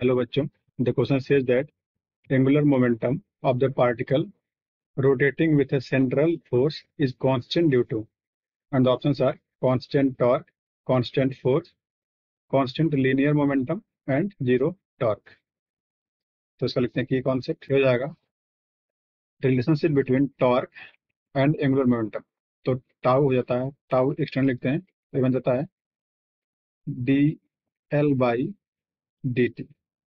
Hello बच्चों, the question says that angular momentum of the particle rotating with a central force is constant due to, and the options are constant torque, constant force, constant linear momentum and zero torque. तो इसका लिखते हैं कि concept हो जाएगा relationship between torque and angular momentum. तो tau हो जाता है, टाउ एक्सटेंड लिखते हैं तो ये बन जाता है D L by D T.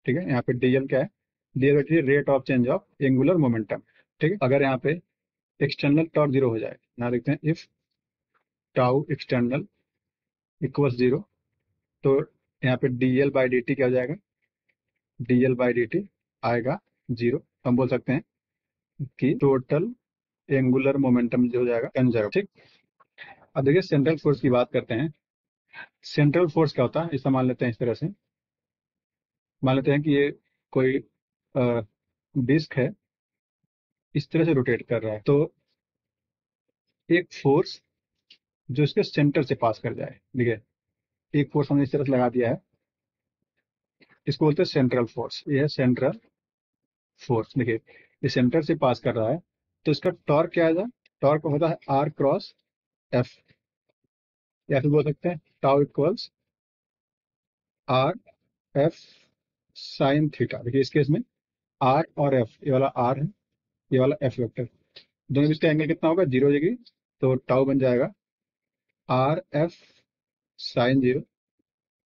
ठीक है, यहाँ पे डी एल क्या है? D L rate of change of angular momentum. ठीक है, अगर यहाँ पे एक्सटर्नल टॉर्क जीरो हो जाए, यहाँ लिखते हैं if tau external equals zero, तो यहाँ पे D L by D T क्या हो जाएगा? D L by D T आएगा जीरो। हम बोल सकते हैं कि टोटल एंगुलर मोमेंटम जो हो जाएगा कंजर्व। ठीक, अब देखिए सेंट्रल फोर्स की बात करते हैं। सेंट्रल फोर्स क्या होता है, इसे मान लेते हैं इस तरह से। मान लेते हैं कि ये कोई डिस्क है, इस तरह से रोटेट कर रहा है, तो एक फोर्स जो इसके सेंटर से पास कर जाए। देखिए, एक फोर्स हमने इस तरह से लगा दिया है, इसको बोलते हैं सेंट्रल फोर्स। ये है सेंट्रल फोर्स। देखिए, ये सेंटर से पास कर रहा है, तो इसका टॉर्क क्या है? टॉर्क होता है आर क्रॉस एफ, या फिर बोल सकते हैं tau equals R F sine theta. देखिए, इस केस में आर और एफ, ये वाला आर है, ये वाला एफ वेक्टर, दोनों बीच का एंगल कितना होगा? 0 डिग्री। तो टाउ बन जाएगा आर एफ साइन जीरो,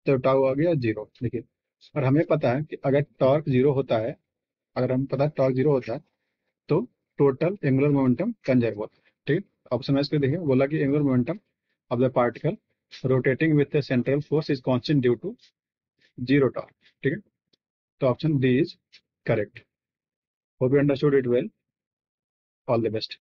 तो टाउ आ गया 0। देखिए, और हमें पता है कि अगर टॉर्क जीरो होता है, अगर हमें पता है टॉर्क जीरो होता है, तो टोटल एंगुलर मोमेंटम कंजर्व होता है। ठीक है, ऑप्शन वाइज पे देखिए, बोला कि angular momentum of the particle rotating with the central force is constant due to zero torque. ठीक है, तो option D is correct. Hope you understood it well. All the best.